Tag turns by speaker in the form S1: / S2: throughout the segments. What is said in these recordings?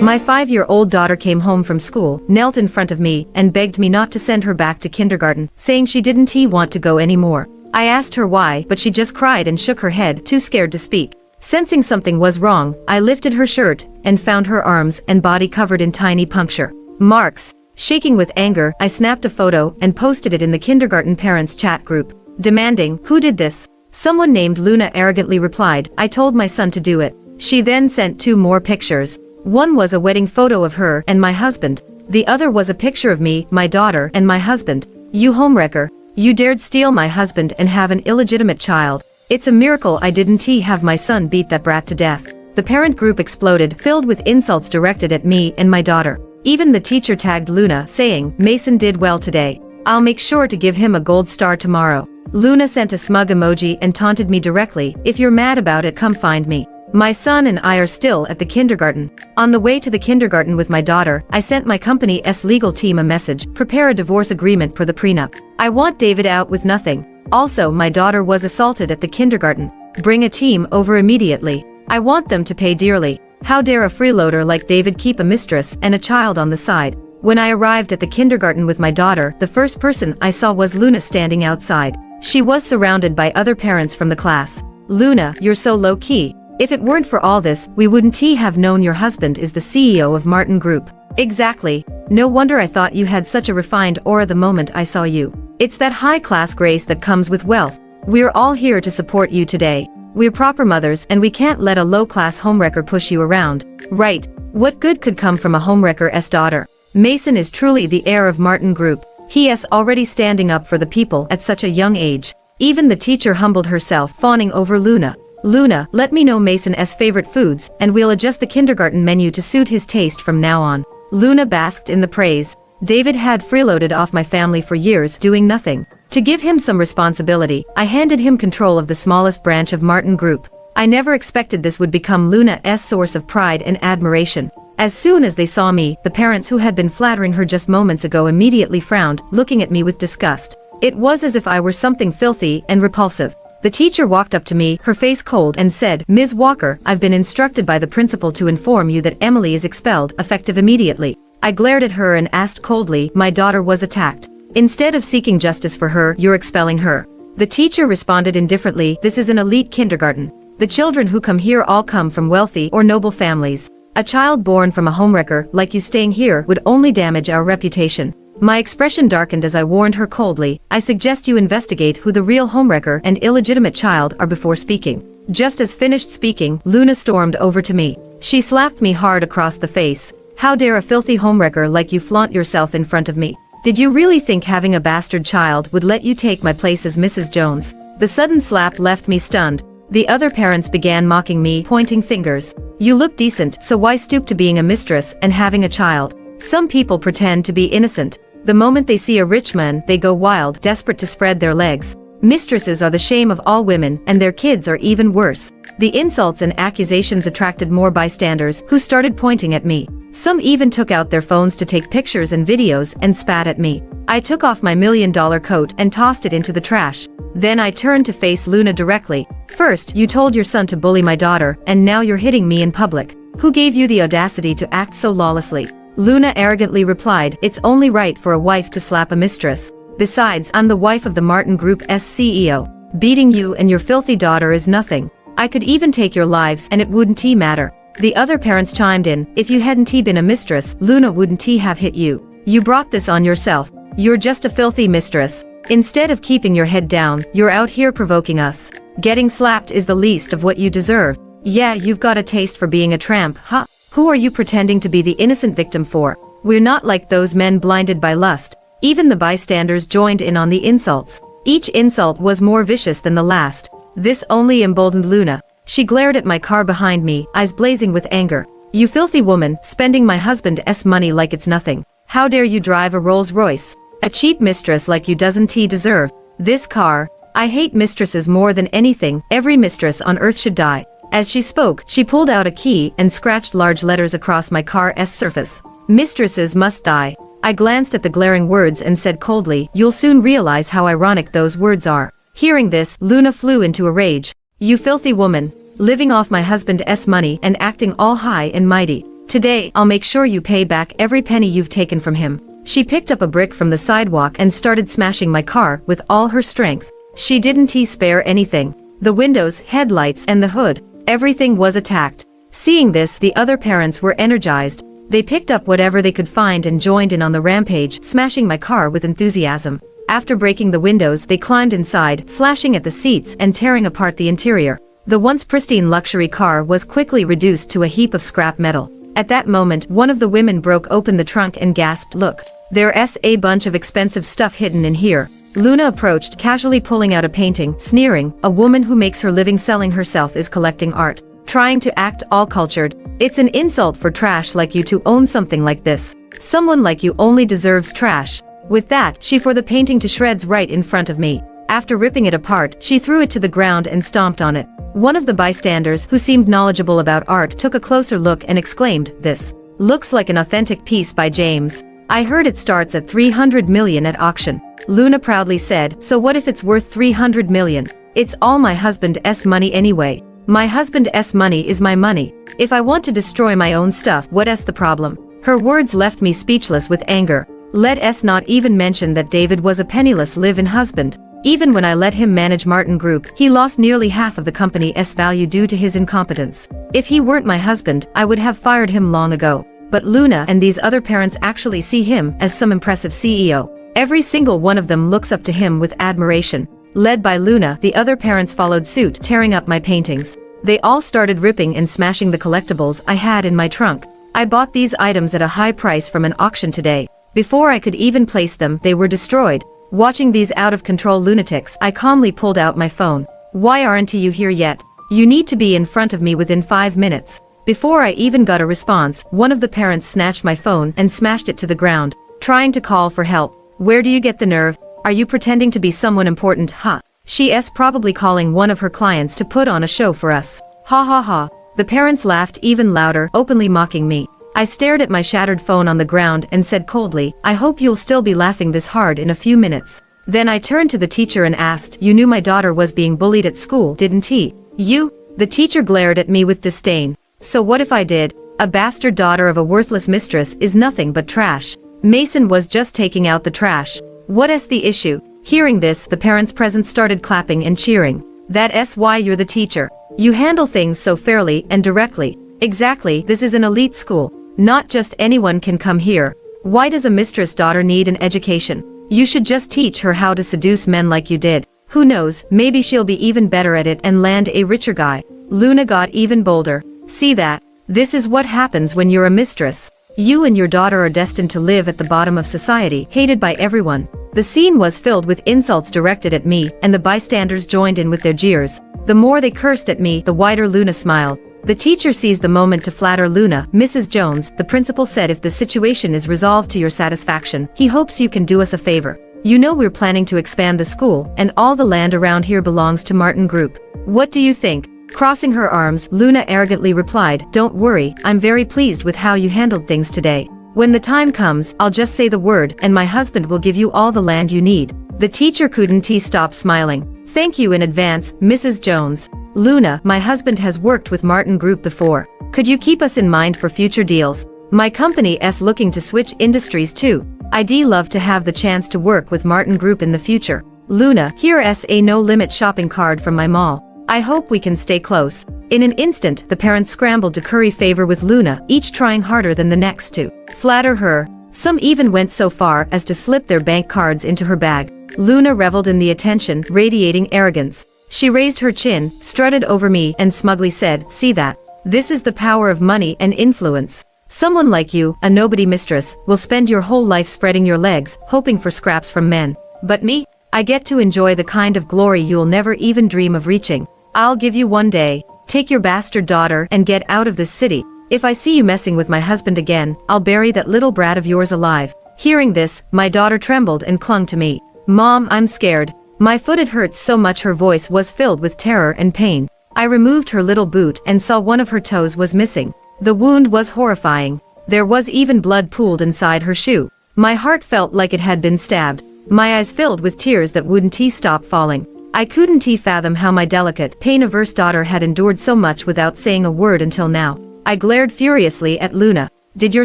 S1: My 5-year-old daughter came home from school, knelt in front of me, and begged me not to send her back to kindergarten, saying she didn't want to go anymore. I asked her why, but she just cried and shook her head, too scared to speak. Sensing something was wrong, I lifted her shirt and found her arms and body covered in tiny puncture marks. Shaking with anger, I snapped a photo and posted it in the kindergarten parents chat group, demanding, "Who did this?" Someone named Luna arrogantly replied, "I told my son to do it." She then sent 2 more pictures. One was a wedding photo of her and my husband. The other was a picture of me, my daughter, and my husband. "You homewrecker. You dared steal my husband and have an illegitimate child. It's a miracle I didn't have my son beat that brat to death." The parent group exploded, filled with insults directed at me and my daughter. Even the teacher tagged Luna, saying, "Mason did well today. I'll make sure to give him a gold star tomorrow." Luna sent a smug emoji and taunted me directly, "If you're mad about it, come find me." My son and I are still at the kindergarten. On the way to the kindergarten with my daughter, I sent my company's legal team a message, "Prepare a divorce agreement for the prenup. I want David out with nothing. Also, my daughter was assaulted at the kindergarten. Bring a team over immediately. I want them to pay dearly. How dare a freeloader like David keep a mistress and a child on the side?" When I arrived at the kindergarten with my daughter, the first person I saw was Luna standing outside. She was surrounded by other parents from the class. "Luna, you're so low-key. If it weren't for all this, we wouldn't have known your husband is the CEO of Martin Group." "Exactly. No wonder I thought you had such a refined aura the moment I saw you. It's that high-class grace that comes with wealth. We're all here to support you today. We're proper mothers and we can't let a low-class homewrecker push you around." Right. What good could come from a homewrecker's daughter? Mason is truly the heir of Martin Group. He is already standing up for the people at such a young age. Even the teacher humbled herself, fawning over Luna. "Luna, let me know Mason's favorite foods, and we'll adjust the kindergarten menu to suit his taste from now on." Luna basked in the praise. David had freeloaded off my family for years, doing nothing. To give him some responsibility, I handed him control of the smallest branch of Martin Group. I never expected this would become Luna's source of pride and admiration. As soon as they saw me, the parents who had been flattering her just moments ago immediately frowned, looking at me with disgust. It was as if I were something filthy and repulsive. The teacher walked up to me, her face cold, and said, "Ms. Walker, I've been instructed by the principal to inform you that Emily is expelled, effective immediately." I glared at her and asked coldly, "My daughter was attacked. Instead of seeking justice for her, you're expelling her." The teacher responded indifferently, "This is an elite kindergarten. The children who come here all come from wealthy or noble families. A child born from a homewrecker like you staying here would only damage our reputation." My expression darkened as I warned her coldly, "I suggest you investigate who the real homewrecker and illegitimate child are before speaking." Just as finished speaking, Luna stormed over to me. She slapped me hard across the face. "How dare a filthy homewrecker like you flaunt yourself in front of me? Did you really think having a bastard child would let you take my place as Mrs. Jones?" The sudden slap left me stunned. The other parents began mocking me, pointing fingers. "You look decent, so why stoop to being a mistress and having a child?" Some people pretend to be innocent. The moment they see a rich man, they go wild, desperate to spread their legs. Mistresses are the shame of all women, and their kids are even worse. The insults and accusations attracted more bystanders, who started pointing at me. Some even took out their phones to take pictures and videos and spat at me. I took off my $1,000,000 coat and tossed it into the trash. Then I turned to face Luna directly. "First, you told your son to bully my daughter, and now you're hitting me in public. Who gave you the audacity to act so lawlessly?" Luna arrogantly replied, "It's only right for a wife to slap a mistress. Besides, I'm the wife of the Martin Group's CEO. Beating you and your filthy daughter is nothing. I could even take your lives and it wouldn't matter." The other parents chimed in, "If you hadn't been a mistress, Luna wouldn't have hit you. You brought this on yourself. You're just a filthy mistress. Instead of keeping your head down, you're out here provoking us. Getting slapped is the least of what you deserve. Yeah, you've got a taste for being a tramp, huh? Who are you pretending to be the innocent victim for? We're not like those men blinded by lust." Even the bystanders joined in on the insults. Each insult was more vicious than the last. This only emboldened Luna. She glared at my car behind me, eyes blazing with anger. "You filthy woman, spending my husband's money like it's nothing. How dare you drive a Rolls-Royce? A cheap mistress like you doesn't deserve this car. I hate mistresses more than anything. Every mistress on earth should die." As she spoke, she pulled out a key and scratched large letters across my car's surface. "Mistresses must die." I glanced at the glaring words and said coldly, "You'll soon realize how ironic those words are." Hearing this, Luna flew into a rage. "You filthy woman, living off my husband's money and acting all high and mighty. Today, I'll make sure you pay back every penny you've taken from him. She picked up a brick from the sidewalk and started smashing my car with all her strength. She didn't spare anything. The windows, headlights, and the hood. Everything was attacked. Seeing this, the other parents were energized. They picked up whatever they could find and joined in on the rampage, smashing my car with enthusiasm. After breaking the windows, they climbed inside, slashing at the seats and tearing apart the interior. The once pristine luxury car was quickly reduced to a heap of scrap metal. At that moment, one of the women broke open the trunk and gasped, "Look, there's a bunch of expensive stuff hidden in here." Luna approached, casually pulling out a painting, sneering, "A woman who makes her living selling herself is collecting art, trying to act all cultured. It's an insult for trash like you to own something like this. Someone like you only deserves trash." With that, she tore the painting to shreds right in front of me. After ripping it apart, she threw it to the ground and stomped on it. One of the bystanders, who seemed knowledgeable about art, took a closer look and exclaimed, "This looks like an authentic piece by James. I heard it starts at 300 million at auction." Luna proudly said, "So what if it's worth 300 million? It's all my husband's money anyway. My husband's money is my money. If I want to destroy my own stuff, what's the problem?" Her words left me speechless with anger. Let's not even mention that David was a penniless live-in husband. Even when I let him manage Martin Group, he lost nearly half of the company's value due to his incompetence. If he weren't my husband, I would have fired him long ago. But Luna and these other parents actually see him as some impressive CEO. Every single one of them looks up to him with admiration. Led by Luna, the other parents followed suit, tearing up my paintings. They all started ripping and smashing the collectibles I had in my trunk. I bought these items at a high price from an auction today. Before I could even place them, they were destroyed. Watching these out-of-control lunatics, I calmly pulled out my phone. "Why aren't you here yet? You need to be in front of me within 5 minutes." Before I even got a response, one of the parents snatched my phone and smashed it to the ground, trying to call for help. "Where do you get the nerve? Are you pretending to be someone important, huh? She's probably calling one of her clients to put on a show for us. Ha ha ha." The parents laughed even louder, openly mocking me. I stared at my shattered phone on the ground and said coldly, "I hope you'll still be laughing this hard in a few minutes." Then I turned to the teacher and asked, "You knew my daughter was being bullied at school, didn't he?" "You?" The teacher glared at me with disdain. "So what if I did? A bastard daughter of a worthless mistress is nothing but trash. Mason was just taking out the trash. What's the issue?" Hearing this, the parents present started clapping and cheering. "That's why you're the teacher. You handle things so fairly and directly." "Exactly, this is an elite school. Not just anyone can come here. Why does a mistress daughter need an education? You should just teach her how to seduce men like you did. Who knows, maybe she'll be even better at it and land a richer guy." Luna got even bolder. "See that? This is what happens when you're a mistress. You and your daughter are destined to live at the bottom of society, hated by everyone." The scene was filled with insults directed at me, and the bystanders joined in with their jeers. The more they cursed at me, the wider Luna smiled. The teacher seized the moment to flatter Luna. "Mrs. Jones, the principal said if the situation is resolved to your satisfaction, he hopes you can do us a favor. You know we're planning to expand the school, and all the land around here belongs to Martin Group. What do you think?" Crossing her arms, Luna arrogantly replied, "Don't worry, I'm very pleased with how you handled things today. When the time comes, I'll just say the word, and my husband will give you all the land you need." The teacher couldn't stop smiling. "Thank you in advance, Mrs. Jones. Luna, my husband has worked with Martin Group before. Could you keep us in mind for future deals? My company's looking to switch industries too. I'd love to have the chance to work with Martin Group in the future. Luna, here's a no-limit shopping card from my mall. I hope we can stay close." In an instant, the parents scrambled to curry favor with Luna, each trying harder than the next to flatter her. Some even went so far as to slip their bank cards into her bag. Luna reveled in the attention, radiating arrogance. She raised her chin, strutted over me, and smugly said, "See that? This is the power of money and influence. Someone like you, a nobody mistress, will spend your whole life spreading your legs, hoping for scraps from men. But me? I get to enjoy the kind of glory you'll never even dream of reaching. I'll give you one day. Take your bastard daughter and get out of this city. If I see you messing with my husband again, I'll bury that little brat of yours alive." Hearing this, my daughter trembled and clung to me. "Mom, I'm scared. My foot, it hurts so much." Her voice was filled with terror and pain. I removed her little boot and saw one of her toes was missing. The wound was horrifying. There was even blood pooled inside her shoe. My heart felt like it had been stabbed. My eyes filled with tears that wouldn't stop falling. I couldn't fathom how my delicate, pain-averse daughter had endured so much without saying a word until now. I glared furiously at Luna. Did your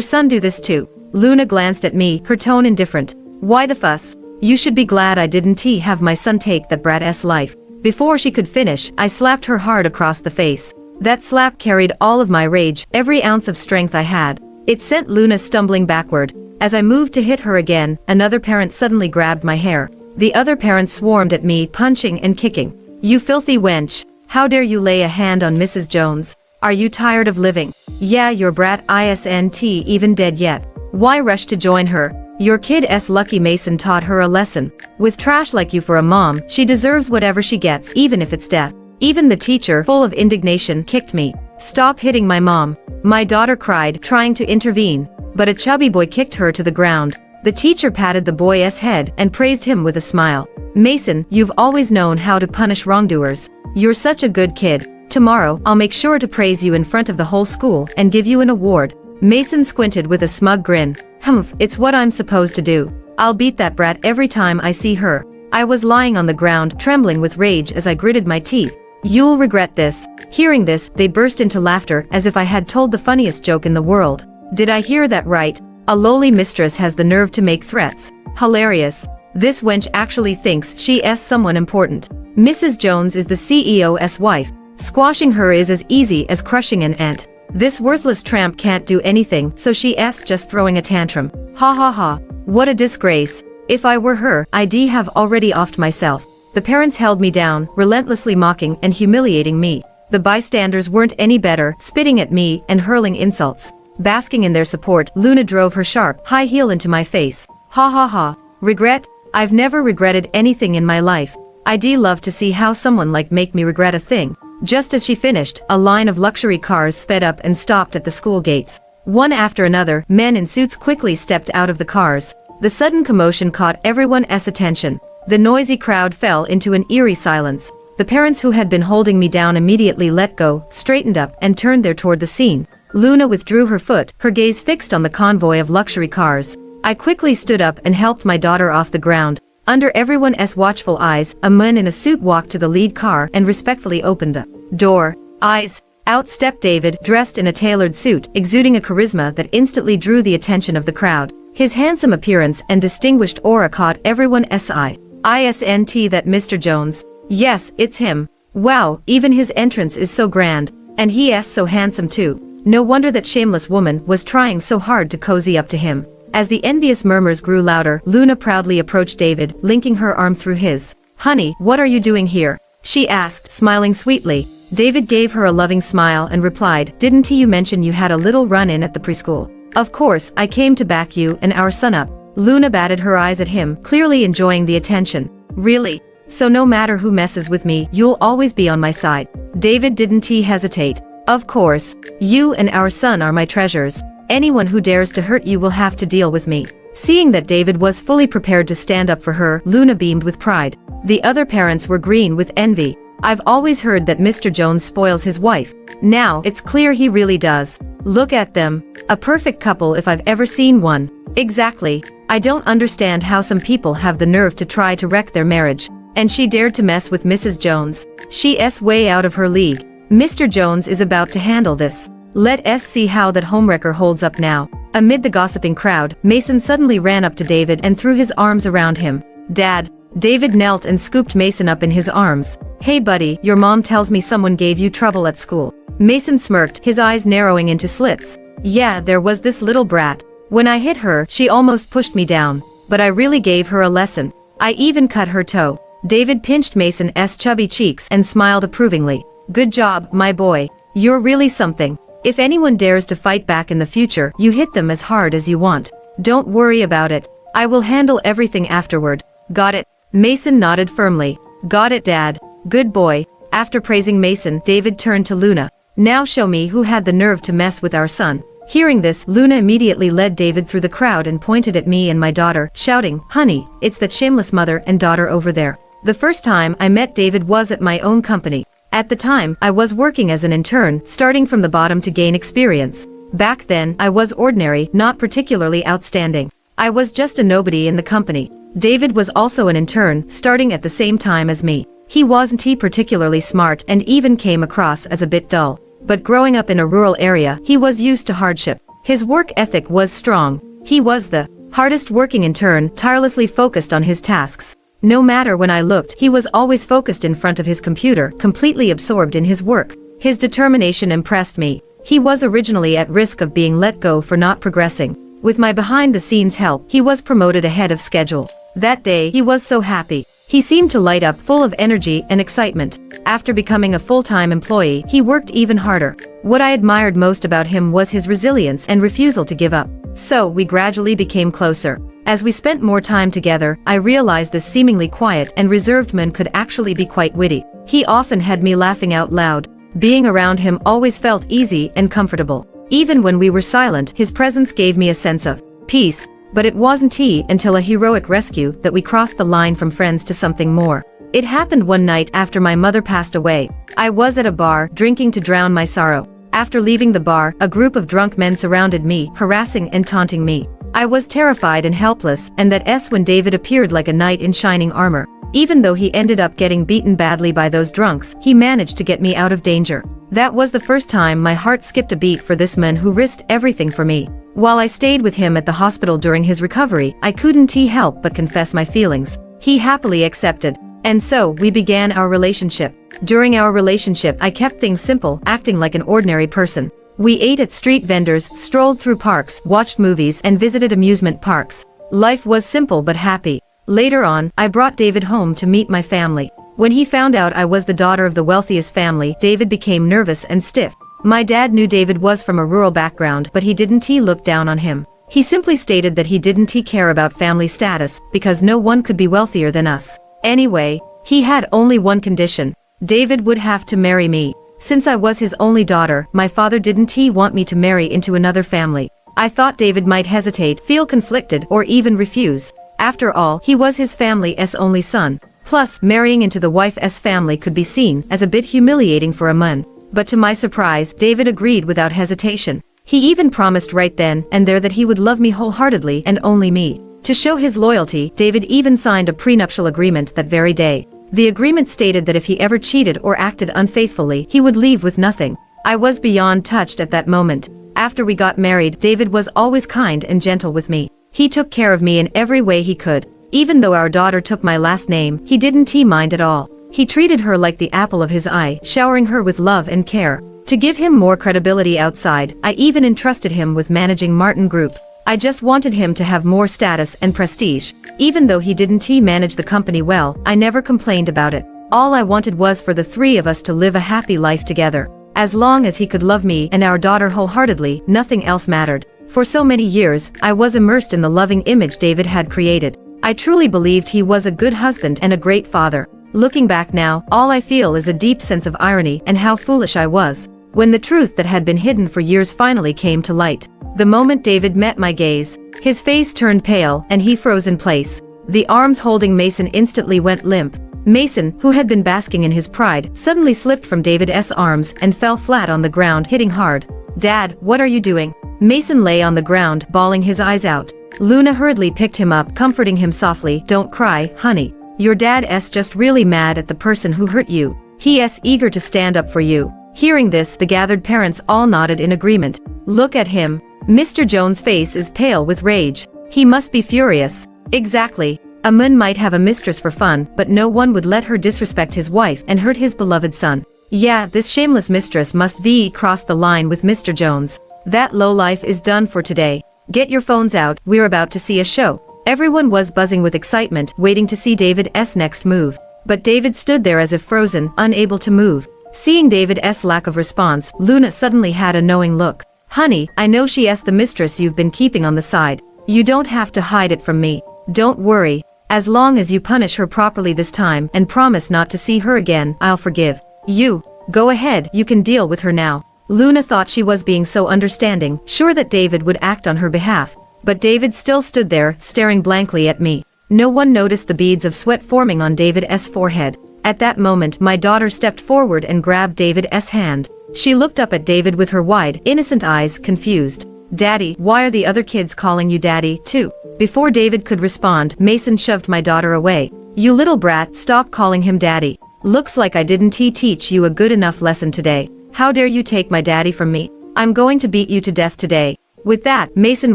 S1: son do this too? Luna glanced at me, her tone indifferent. Why the fuss? You should be glad I didn't have my son take that brat's life. Before she could finish, I slapped her hard across the face. That slap carried all of my rage, every ounce of strength I had. It sent Luna stumbling backward. As I moved to hit her again, another parent suddenly grabbed my hair. The other parents swarmed at me, punching and kicking. You filthy wench! How dare you lay a hand on Mrs. Jones? Are you tired of living? Yeah, your brat isn't even dead yet. Why rush to join her? Your kid's lucky Mason taught her a lesson. With trash like you for a mom, she deserves whatever she gets, even if it's death. Even the teacher, full of indignation, kicked me. Stop hitting my mom. My daughter cried, trying to intervene, but a chubby boy kicked her to the ground. The teacher patted the boy's head and praised him with a smile. Mason, you've always known how to punish wrongdoers. You're such a good kid. Tomorrow, I'll make sure to praise you in front of the whole school and give you an award. Mason squinted with a smug grin. Humph, it's what I'm supposed to do. I'll beat that brat every time I see her. I was lying on the ground, trembling with rage as I gritted my teeth. You'll regret this. Hearing this, they burst into laughter as if I had told the funniest joke in the world. Did I hear that right? A lowly mistress has the nerve to make threats. Hilarious. This wench actually thinks she's someone important. Mrs. Jones is the CEO's wife. Squashing her is as easy as crushing an ant. This worthless tramp can't do anything, so she's just throwing a tantrum. Ha ha ha. What a disgrace. If I were her, I'd have already offed myself. The parents held me down, relentlessly mocking and humiliating me. The bystanders weren't any better, spitting at me and hurling insults. Basking in their support, Luna drove her sharp, high heel into my face. Ha ha ha. Regret? I've never regretted anything in my life. I'd love to see how someone like make me regret a thing. Just as she finished, a line of luxury cars sped up and stopped at the school gates. One after another, men in suits quickly stepped out of the cars. The sudden commotion caught everyone's attention. The noisy crowd fell into an eerie silence. The parents who had been holding me down immediately let go, straightened up, and turned there toward the scene. Luna withdrew her foot, her gaze fixed on the convoy of luxury cars. I quickly stood up and helped my daughter off the ground. Under everyone's watchful eyes, a man in a suit walked to the lead car and respectfully opened the door. Out stepped David, dressed in a tailored suit, exuding a charisma that instantly drew the attention of the crowd. His handsome appearance and distinguished aura caught everyone's eye. Isn't that Mr. Jones? Yes, it's him. Wow, even his entrance is so grand. And he's so handsome too. No wonder that shameless woman was trying so hard to cozy up to him. As the envious murmurs grew louder, Luna proudly approached David, linking her arm through his. Honey, what are you doing here? She asked, smiling sweetly. David gave her a loving smile and replied, Didn't you mention you had a little run-in at the preschool? Of course, I came to back you and our son up. Luna batted her eyes at him, clearly enjoying the attention. Really? So no matter who messes with me, you'll always be on my side. David didn't hesitate. Of course. You and our son are my treasures. Anyone who dares to hurt you will have to deal with me. Seeing that David was fully prepared to stand up for her, Luna beamed with pride. The other parents were green with envy. I've always heard that Mr. Jones spoils his wife. Now, it's clear he really does. Look at them. A perfect couple if I've ever seen one. Exactly. I don't understand how some people have the nerve to try to wreck their marriage. And she dared to mess with Mrs. Jones. She's way out of her league. Mr. Jones is about to handle this. Let's see how that homewrecker holds up now. Amid the gossiping crowd, Mason suddenly ran up to David and threw his arms around him. Dad. David knelt and scooped Mason up in his arms. Hey buddy, your mom tells me someone gave you trouble at school. Mason smirked, his eyes narrowing into slits. Yeah, there was this little brat. When I hit her, she almost pushed me down. But I really gave her a lesson. I even cut her toe. David pinched Mason's chubby cheeks and smiled approvingly. Good job, my boy. You're really something. If anyone dares to fight back in the future, you hit them as hard as you want. Don't worry about it. I will handle everything afterward. Got it? Mason nodded firmly. Got it, Dad. Good boy. After praising Mason, David turned to Luna. Now show me who had the nerve to mess with our son. Hearing this, Luna immediately led David through the crowd and pointed at me and my daughter, shouting, Honey, it's that shameless mother and daughter over there. The first time I met David was at my own company. At the time, I was working as an intern, starting from the bottom to gain experience. Back then, I was ordinary, not particularly outstanding. I was just a nobody in the company. David was also an intern, starting at the same time as me. He wasn't particularly smart and even came across as a bit dull. but growing up in a rural area, he was used to hardship. His work ethic was strong. He was the hardest working intern, tirelessly focused on his tasks. No matter when I looked, he was always focused in front of his computer, completely absorbed in his work. His determination impressed me. He was originally at risk of being let go for not progressing. With my behind-the-scenes help, he was promoted ahead of schedule. That day, he was so happy. He seemed to light up, full of energy and excitement. After becoming a full-time employee, he worked even harder. What I admired most about him was his resilience and refusal to give up. So, we gradually became closer. As we spent more time together, I realized this seemingly quiet and reserved man could actually be quite witty. He often had me laughing out loud. Being around him always felt easy and comfortable. Even when we were silent, his presence gave me a sense of peace. But it wasn't until a heroic rescue that we crossed the line from friends to something more. It happened one night after my mother passed away. I was at a bar, drinking to drown my sorrow. After leaving the bar, a group of drunk men surrounded me, harassing and taunting me. I was terrified and helpless, and that's when David appeared like a knight in shining armor. Even though he ended up getting beaten badly by those drunks, he managed to get me out of danger. That was the first time my heart skipped a beat for this man who risked everything for me. While I stayed with him at the hospital during his recovery, I couldn't help but confess my feelings. He happily accepted. And so, we began our relationship. During our relationship, I kept things simple, acting like an ordinary person. We ate at street vendors, strolled through parks, watched movies, and visited amusement parks. Life was simple but happy. Later on, I brought David home to meet my family. When he found out I was the daughter of the wealthiest family, David became nervous and stiff. My dad knew David was from a rural background, but he didn't look down on him. He simply stated that he didn't care about family status, because no one could be wealthier than us. Anyway, he had only one condition. David would have to marry me. Since I was his only daughter, my father didn't want me to marry into another family. I thought David might hesitate, feel conflicted, or even refuse. After all, he was his family's only son. Plus, marrying into the wife's family could be seen as a bit humiliating for a man. But to my surprise, David agreed without hesitation. He even promised right then and there that he would love me wholeheartedly and only me. To show his loyalty, David even signed a prenuptial agreement that very day. The agreement stated that if he ever cheated or acted unfaithfully, he would leave with nothing. I was beyond touched at that moment. After we got married, David was always kind and gentle with me. He took care of me in every way he could. Even though our daughter took my last name, he didn't mind at all. He treated her like the apple of his eye, showering her with love and care. To give him more credibility outside, I even entrusted him with managing Martin Group. I just wanted him to have more status and prestige. Even though he didn't manage the company well, I never complained about it. All I wanted was for the three of us to live a happy life together. As long as he could love me and our daughter wholeheartedly, nothing else mattered. For so many years, I was immersed in the loving image David had created. I truly believed he was a good husband and a great father. Looking back now, all I feel is a deep sense of irony and how foolish I was. When the truth that had been hidden for years finally came to light. The moment David met my gaze, his face turned pale and he froze in place. The arms holding Mason instantly went limp. Mason, who had been basking in his pride, suddenly slipped from David's arms and fell flat on the ground, hitting hard. "Dad, what are you doing?" Mason lay on the ground, bawling his eyes out. Luna hurriedly picked him up, comforting him softly. "Don't cry, honey. Your dad's just really mad at the person who hurt you. He's eager to stand up for you." Hearing this, the gathered parents all nodded in agreement. "Look at him. Mr. Jones' face is pale with rage. He must be furious." Exactly. A man might have a mistress for fun, but no one would let her disrespect his wife and hurt his beloved son. Yeah, this shameless mistress must cross the line with Mr. Jones. That lowlife is done for today. Get your phones out, we're about to see a show. Everyone was buzzing with excitement, waiting to see David's next move. But David stood there as if frozen, unable to move. Seeing David's lack of response, Luna suddenly had a knowing look. "Honey, I know she's the mistress you've been keeping on the side. You don't have to hide it from me. Don't worry. As long as you punish her properly this time and promise not to see her again, I'll forgive you. Go ahead, you can deal with her now." Luna thought she was being so understanding, sure that David would act on her behalf. But David still stood there, staring blankly at me. No one noticed the beads of sweat forming on David's forehead. At that moment, my daughter stepped forward and grabbed David's hand. She looked up at David with her wide, innocent eyes, confused. "Daddy, why are the other kids calling you Daddy, too?" Before David could respond, Mason shoved my daughter away. "You little brat, stop calling him Daddy. Looks like I didn't teach you a good enough lesson today." How dare you take my daddy from me? I'm going to beat you to death today. With that, Mason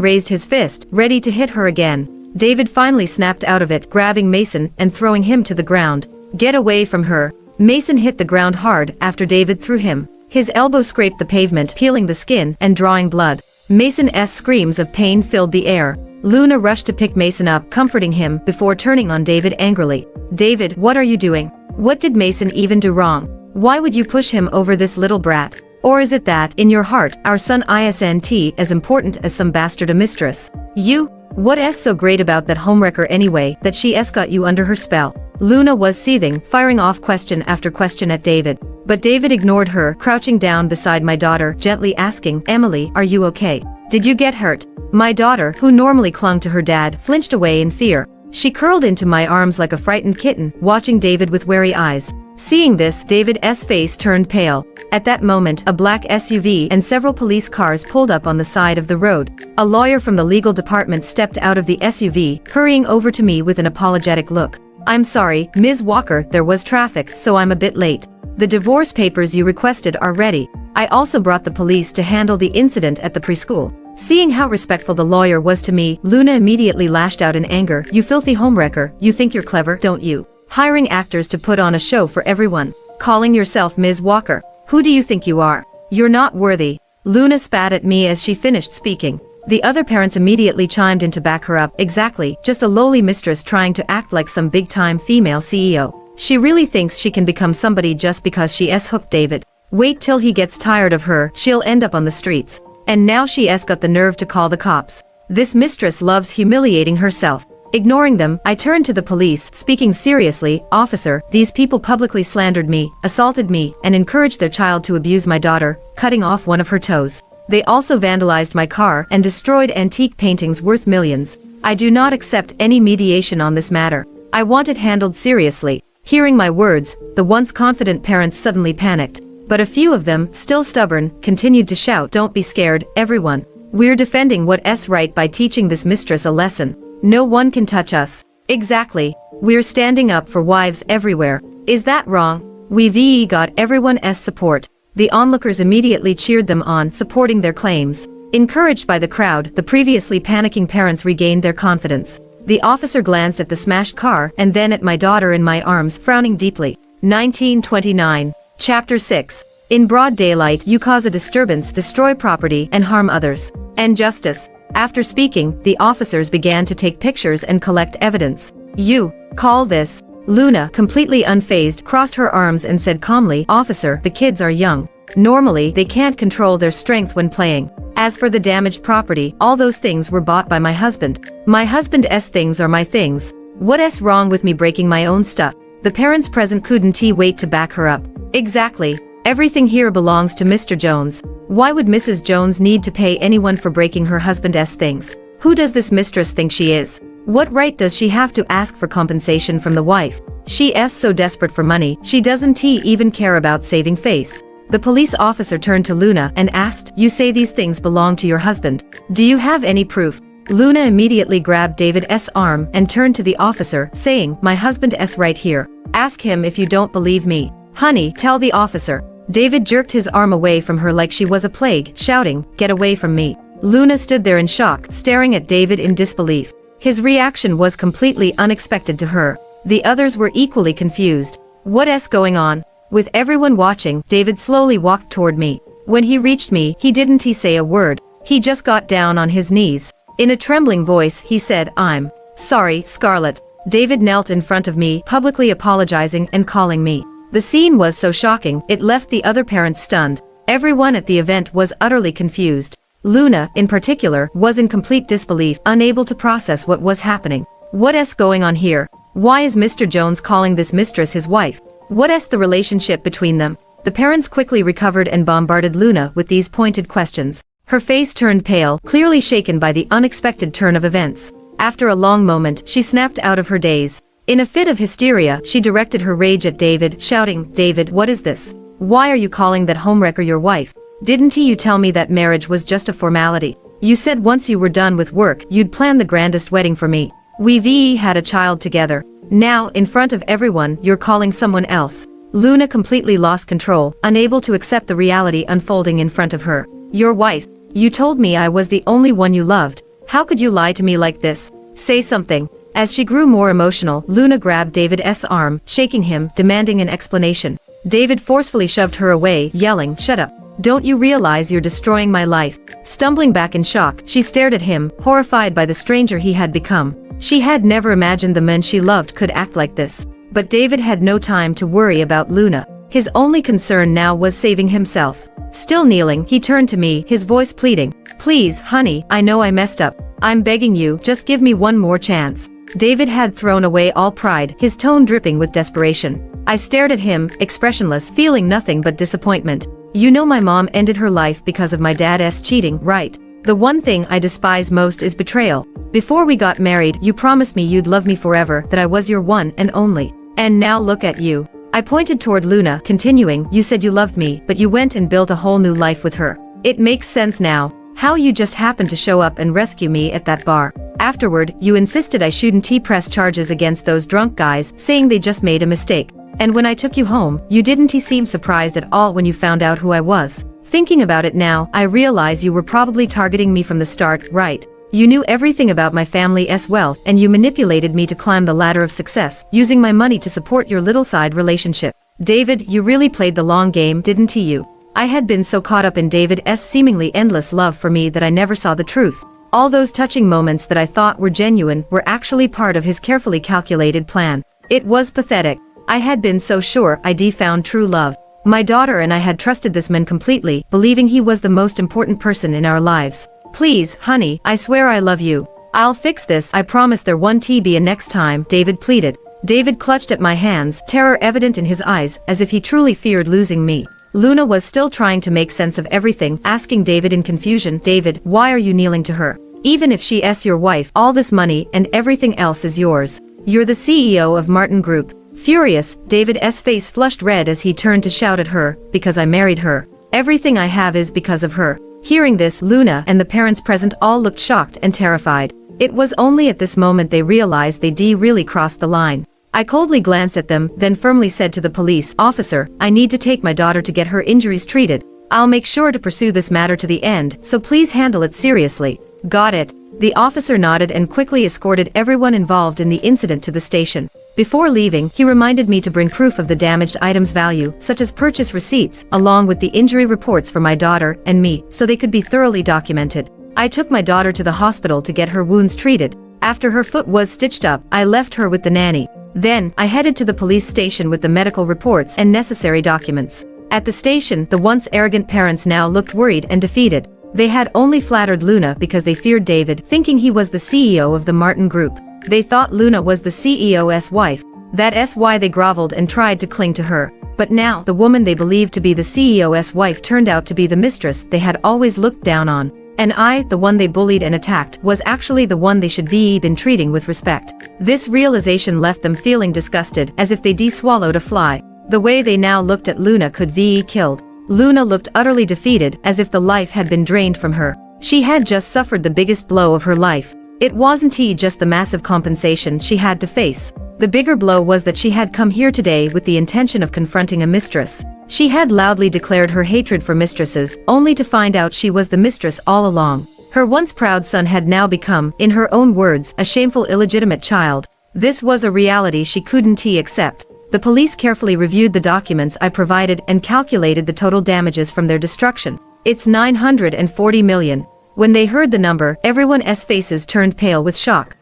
S1: raised his fist, ready to hit her again. David finally snapped out of it, grabbing Mason and throwing him to the ground. Get away from her. Mason hit the ground hard after David threw him. His elbow scraped the pavement, peeling the skin and drawing blood. Mason's screams of pain filled the air. Luna rushed to pick Mason up, comforting him before turning on David angrily. David, what are you doing? What did Mason even do wrong? Why would you push him over this little brat? Or is it that, in your heart, our son isn't as important as some bastard mistress? You? What's so great about that homewrecker anyway, that she's got you under her spell? Luna was seething, firing off question after question at David. But David ignored her, crouching down beside my daughter, gently asking, Emily, are you okay? Did you get hurt? My daughter, who normally clung to her dad, flinched away in fear. She curled into my arms like a frightened kitten, watching David with wary eyes. Seeing this, David's face turned pale. At that moment, a black SUV and several police cars pulled up on the side of the road. A lawyer from the legal department stepped out of the SUV, hurrying over to me with an apologetic look. I'm sorry, Ms. Walker, there was traffic, so I'm a bit late. The divorce papers you requested are ready. I also brought the police to handle the incident at the preschool. Seeing how respectful the lawyer was to me, Luna immediately lashed out in anger. You filthy homewrecker, you think you're clever, don't you? Hiring actors to put on a show for everyone. Calling yourself Ms. Walker. Who do you think you are? You're not worthy. Luna spat at me as she finished speaking. The other parents immediately chimed in to back her up. Exactly, just a lowly mistress trying to act like some big-time female CEO. She really thinks she can become somebody just because she's hooked David. Wait till he gets tired of her, she'll end up on the streets. And now she's got the nerve to call the cops. This mistress loves humiliating herself. Ignoring them, I turned to the police, speaking seriously. Officer, these people publicly slandered me, assaulted me, and encouraged their child to abuse my daughter, cutting off one of her toes. They also vandalized my car and destroyed antique paintings worth millions. I do not accept any mediation on this matter. I want it handled seriously. Hearing my words, the once confident parents suddenly panicked. But a few of them, still stubborn, continued to shout, Don't be scared, everyone. We're defending what's right by teaching this mistress a lesson. No one can touch us. Exactly. We're standing up for wives everywhere. Is that wrong? We've got everyone's support. The onlookers immediately cheered them on, supporting their claims. Encouraged by the crowd, the previously panicking parents regained their confidence. The officer glanced at the smashed car and then at my daughter in my arms, frowning deeply. 1929. Chapter 6. In broad daylight, you cause a disturbance, destroy property, and harm others. And justice. After speaking, the officers began to take pictures and collect evidence. You call this? Luna, completely unfazed, crossed her arms and said calmly, Officer, the kids are young. Normally, they can't control their strength when playing. As for the damaged property, all those things were bought by my husband. My husband's things are my things. What's wrong with me breaking my own stuff? The parents present couldn't wait to back her up. Exactly. Everything here belongs to Mr. Jones. Why would Mrs. Jones need to pay anyone for breaking her husband's things? Who does this mistress think she is? What right does she have to ask for compensation from the wife? She's so desperate for money, she doesn't even care about saving face. The police officer turned to Luna and asked, You say these things belong to your husband. Do you have any proof? Luna immediately grabbed David's arm and turned to the officer, saying, My husband's right here. Ask him if you don't believe me. Honey, tell the officer. David jerked his arm away from her like she was a plague, shouting, Get away from me. Luna stood there in shock, staring at David in disbelief. His reaction was completely unexpected to her. The others were equally confused. What's going on? With everyone watching, David slowly walked toward me. When he reached me, he didn't say a word. He just got down on his knees. In a trembling voice, he said, I'm sorry, Scarlett. David knelt in front of me, publicly apologizing and calling me. The scene was so shocking, it left the other parents stunned. Everyone at the event was utterly confused. Luna, in particular, was in complete disbelief, unable to process what was happening. What's going on here? Why is Mr. Jones calling this mistress his wife? What's the relationship between them? The parents quickly recovered and bombarded Luna with these pointed questions. Her face turned pale, clearly shaken by the unexpected turn of events. After a long moment, she snapped out of her daze. In a fit of hysteria, she directed her rage at David, shouting, David, what is this? Why are you calling that homewrecker your wife? Didn't you tell me that marriage was just a formality? You said once you were done with work, you'd plan the grandest wedding for me. We've had a child together. Now, in front of everyone, you're calling someone else. Luna completely lost control, unable to accept the reality unfolding in front of her. Your wife. You told me I was the only one you loved. How could you lie to me like this? Say something. As she grew more emotional, Luna grabbed David's arm, shaking him, demanding an explanation. David forcefully shoved her away, yelling, "Shut up. Don't you realize you're destroying my life?" Stumbling back in shock, she stared at him, horrified by the stranger he had become. She had never imagined the men she loved could act like this. But David had no time to worry about Luna. His only concern now was saving himself. Still kneeling, he turned to me, his voice pleading. "Please, honey, I know I messed up. I'm begging you, just give me one more chance." David had thrown away all pride, his tone dripping with desperation. I stared at him, expressionless, feeling nothing but disappointment. "You know my mom ended her life because of my dad's cheating, right? The one thing I despise most is betrayal. Before we got married, you promised me you'd love me forever, that I was your one and only. And now look at you." I pointed toward Luna, continuing, "You said you loved me, but you went and built a whole new life with her. It makes sense now. How you just happened to show up and rescue me at that bar. Afterward, you insisted I shouldn't press charges against those drunk guys, saying they just made a mistake. And when I took you home, you didn't seem surprised at all when you found out who I was. Thinking about it now, I realize you were probably targeting me from the start, right? You knew everything about my family's wealth, and you manipulated me to climb the ladder of success, using my money to support your little side relationship. David, you really played the long game, didn't you? I had been so caught up in David's seemingly endless love for me that I never saw the truth. All those touching moments that I thought were genuine were actually part of his carefully calculated plan. It was pathetic. I had been so sure I'd found true love. My daughter and I had trusted this man completely, believing he was the most important person in our lives. "Please, honey, I swear I love you. I'll fix this, I promise there won't be a next time," David pleaded. David clutched at my hands, terror evident in his eyes, as if he truly feared losing me. Luna was still trying to make sense of everything, asking David in confusion, "David, why are you kneeling to her? Even if she's your wife, all this money and everything else is yours. You're the CEO of Martin Group." Furious, David's face flushed red as he turned to shout at her, "Because I married her. Everything I have is because of her." Hearing this, Luna and the parents present all looked shocked and terrified. It was only at this moment they realized they'd really crossed the line. I coldly glanced at them, then firmly said to the police officer, "I need to take my daughter to get her injuries treated. I'll make sure to pursue this matter to the end, so please handle it seriously." "Got it." The officer nodded and quickly escorted everyone involved in the incident to the station. Before leaving, he reminded me to bring proof of the damaged items' value, such as purchase receipts, along with the injury reports for my daughter and me, so they could be thoroughly documented. I took my daughter to the hospital to get her wounds treated. After her foot was stitched up, I left her with the nanny. Then, I headed to the police station with the medical reports and necessary documents. At the station, the once arrogant parents now looked worried and defeated. They had only flattered Luna because they feared David, thinking he was the CEO of the Martin Group. They thought Luna was the CEO's wife. That's why they groveled and tried to cling to her. But now, the woman they believed to be the CEO's wife turned out to be the mistress they had always looked down on. And I, the one they bullied and attacked, was actually the one they should be been treating with respect. This realization left them feeling disgusted, as if they'd swallowed a fly. The way they now looked at Luna could be killed. Luna looked utterly defeated, as if the life had been drained from her. She had just suffered the biggest blow of her life. It wasn't just the massive compensation she had to face. The bigger blow was that she had come here today with the intention of confronting a mistress. She had loudly declared her hatred for mistresses, only to find out she was the mistress all along. Her once proud son had now become, in her own words, a shameful illegitimate child. This was a reality she couldn't accept. The police carefully reviewed the documents I provided and calculated the total damages from their destruction. It's 940 million. When they heard the number, everyone's faces turned pale with shock.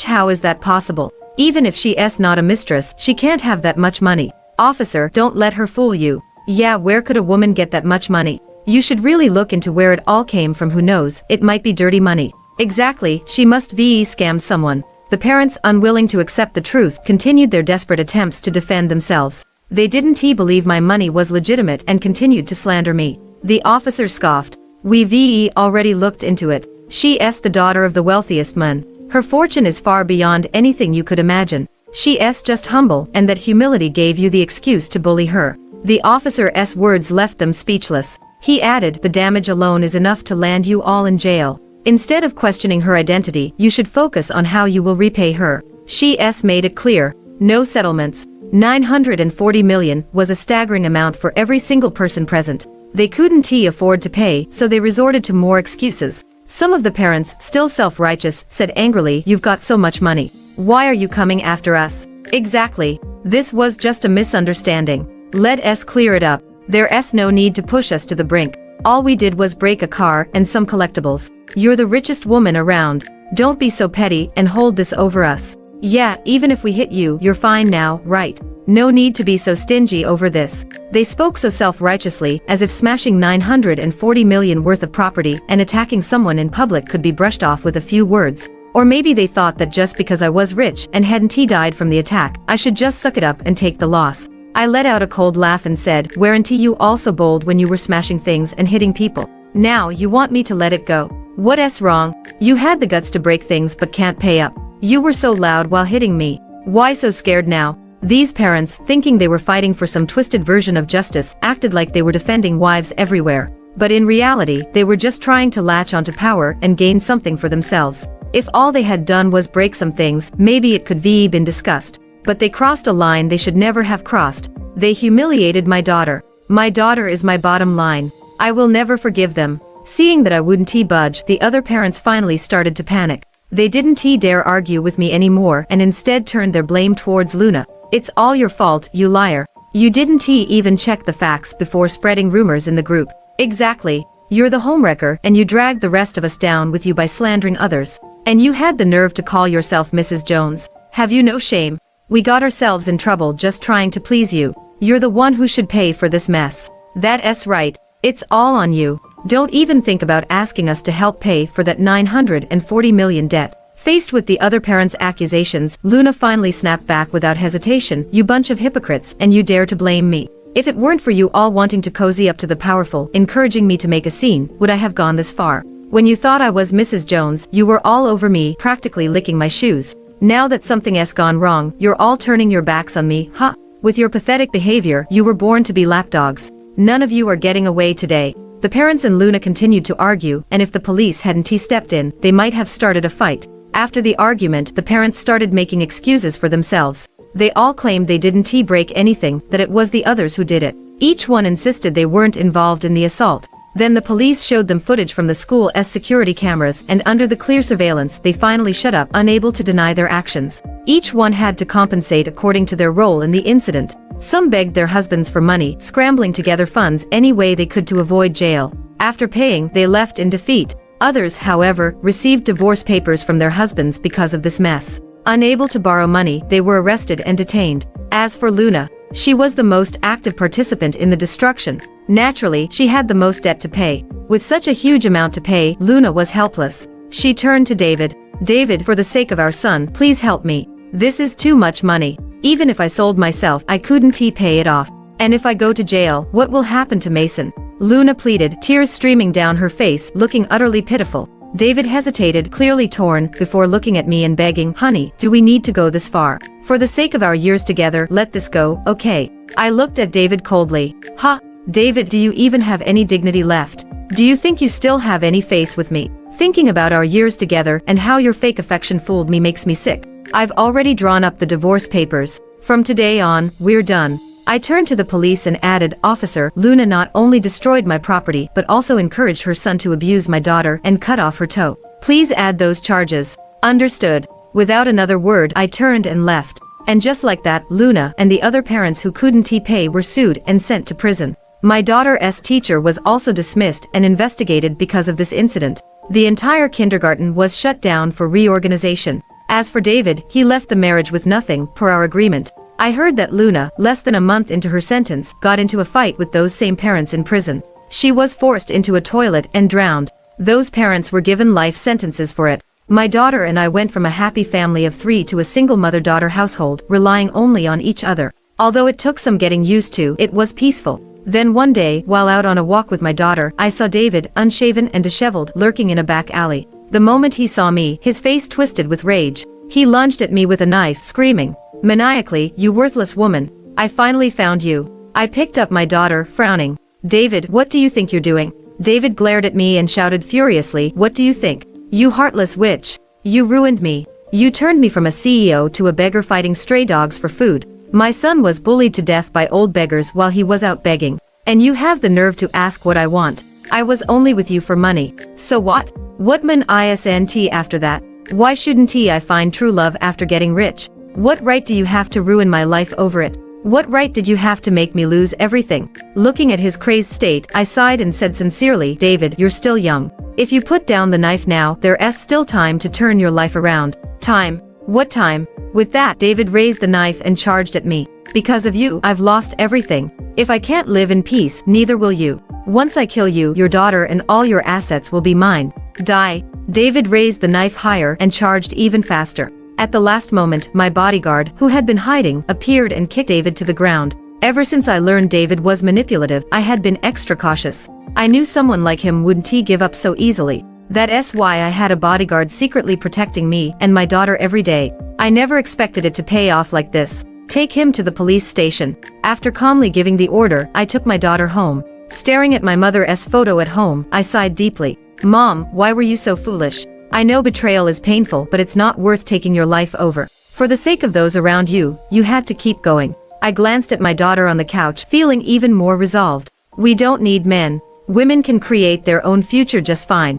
S1: How is that possible? Even if she's not a mistress, she can't have that much money. Officer, don't let her fool you. Yeah, where could a woman get that much money? You should really look into where it all came from. Who knows, it might be dirty money. Exactly, she must scammed someone. The parents, unwilling to accept the truth, continued their desperate attempts to defend themselves. They didn't believe my money was legitimate and continued to slander me. The officer scoffed. We've already looked into it. She's the daughter of the wealthiest man. Her fortune is far beyond anything you could imagine. She's just humble, and that humility gave you the excuse to bully her. The officer's words left them speechless. He added, the damage alone is enough to land you all in jail. Instead of questioning her identity, you should focus on how you will repay her. She's made it clear. No settlements. 940 million was a staggering amount for every single person present. They couldn't afford to pay, so they resorted to more excuses. Some of the parents, still self-righteous, said angrily, "You've got so much money. Why are you coming after us?" Exactly. This was just a misunderstanding. Let us clear it up. There's no need to push us to the brink. All we did was break a car and some collectibles. You're the richest woman around. Don't be so petty and hold this over us. Yeah, even if we hit you, you're fine now, right? No need to be so stingy over this. They spoke so self-righteously, as if smashing 940 million worth of property and attacking someone in public could be brushed off with a few words. Or maybe they thought that just because I was rich and hadn't died from the attack, I should just suck it up and take the loss. I let out a cold laugh and said, "Weren't you also bold when you were smashing things and hitting people? Now you want me to let it go? What's wrong? You had the guts to break things but can't pay up. You were so loud while hitting me. Why so scared now?" These parents, thinking they were fighting for some twisted version of justice, acted like they were defending wives everywhere. But in reality, they were just trying to latch onto power and gain something for themselves. If all they had done was break some things, maybe it could be been discussed. But they crossed a line they should never have crossed. They humiliated my daughter. My daughter is my bottom line. I will never forgive them. Seeing that I wouldn't budge, the other parents finally started to panic. They didn't dare argue with me anymore and instead turned their blame towards Luna. "It's all your fault, you liar. You didn't even check the facts before spreading rumors in the group." Exactly. You're the homewrecker and you dragged the rest of us down with you by slandering others. And you had the nerve to call yourself Mrs. Jones. Have you no shame? We got ourselves in trouble just trying to please you. You're the one who should pay for this mess. That's right. It's all on you. Don't even think about asking us to help pay for that 940 million debt. Faced with the other parents' accusations, Luna finally snapped back without hesitation. "You bunch of hypocrites, and you dare to blame me. If it weren't for you all wanting to cozy up to the powerful, encouraging me to make a scene, would I have gone this far? When you thought I was Mrs. Jones, you were all over me, practically licking my shoes. Now that something's gone wrong, you're all turning your backs on me, huh? With your pathetic behavior, you were born to be lapdogs. None of you are getting away today." The parents and Luna continued to argue, and if the police hadn't stepped in, they might have started a fight. After the argument, the parents started making excuses for themselves. They all claimed they didn't break anything, that it was the others who did it. Each one insisted they weren't involved in the assault. Then the police showed them footage from the school's security cameras, and under the clear surveillance, they finally shut up, unable to deny their actions. Each one had to compensate according to their role in the incident. Some begged their husbands for money, scrambling to gather funds any way they could to avoid jail. After paying, they left in defeat. Others, however, received divorce papers from their husbands because of this mess. Unable to borrow money, they were arrested and detained. As for Luna, she was the most active participant in the destruction. Naturally, she had the most debt to pay. With such a huge amount to pay, Luna was helpless. She turned to David. "David, for the sake of our son, please help me. This is too much money. Even if I sold myself, I couldn't pay it off. And if I go to jail, what will happen to Mason?" Luna pleaded, tears streaming down her face, looking utterly pitiful. David hesitated, clearly torn, before looking at me and begging, "Honey, do we need to go this far? For the sake of our years together, let this go, okay?" I looked at David coldly. "Ha! David, do you even have any dignity left? Do you think you still have any face with me? Thinking about our years together and how your fake affection fooled me makes me sick. I've already drawn up the divorce papers. From today on, we're done." I turned to the police and added, "Officer, Luna not only destroyed my property but also encouraged her son to abuse my daughter and cut off her toe. Please add those charges." "Understood." Without another word, I turned and left. And just like that, Luna and the other parents who couldn't pay were sued and sent to prison. My daughter's teacher was also dismissed and investigated because of this incident. The entire kindergarten was shut down for reorganization. As for David, he left the marriage with nothing, per our agreement. I heard that Luna, less than a month into her sentence, got into a fight with those same parents in prison. She was forced into a toilet and drowned. Those parents were given life sentences for it. My daughter and I went from a happy family of 3 to a single mother-daughter household, relying only on each other. Although it took some getting used to, it was peaceful. Then one day, while out on a walk with my daughter, I saw David, unshaven and disheveled, lurking in a back alley. The moment he saw me, his face twisted with rage. He lunged at me with a knife, screaming maniacally, "You worthless woman. I finally found you." I picked up my daughter, frowning. "David, what do you think you're doing?" David glared at me and shouted furiously, "What do you think? You heartless witch. You ruined me. You turned me from a CEO to a beggar fighting stray dogs for food. My son was bullied to death by old beggars while he was out begging. And you have the nerve to ask what I want. I was only with you for money. So what? What man isn't after that? Why shouldn't I find true love after getting rich? What right do you have to ruin my life over it? What right did you have to make me lose everything? Looking at his crazed state, I sighed and said sincerely, David, you're still young. If you put down the knife now, there's still time to turn your life around. Time? What time? With that, David raised the knife and charged at me. Because of you, I've lost everything. If I can't live in peace, neither will you. Once I kill you, your daughter and all your assets will be mine. Die. David raised the knife higher and charged even faster. At the last moment, my bodyguard, who had been hiding, appeared and kicked David to the ground. Ever since I learned David was manipulative, I had been extra cautious. I knew someone like him wouldn't give up so easily. That's why I had a bodyguard secretly protecting me and my daughter every day. I never expected it to pay off like this. Take him to the police station. After calmly giving the order, I took my daughter home. Staring at my mother's photo at home, I sighed deeply. Mom, why were you so foolish? I know betrayal is painful, but it's not worth taking your life over. For the sake of those around you, you had to keep going. I glanced at my daughter on the couch, feeling even more resolved. We don't need men. Women can create their own future just fine.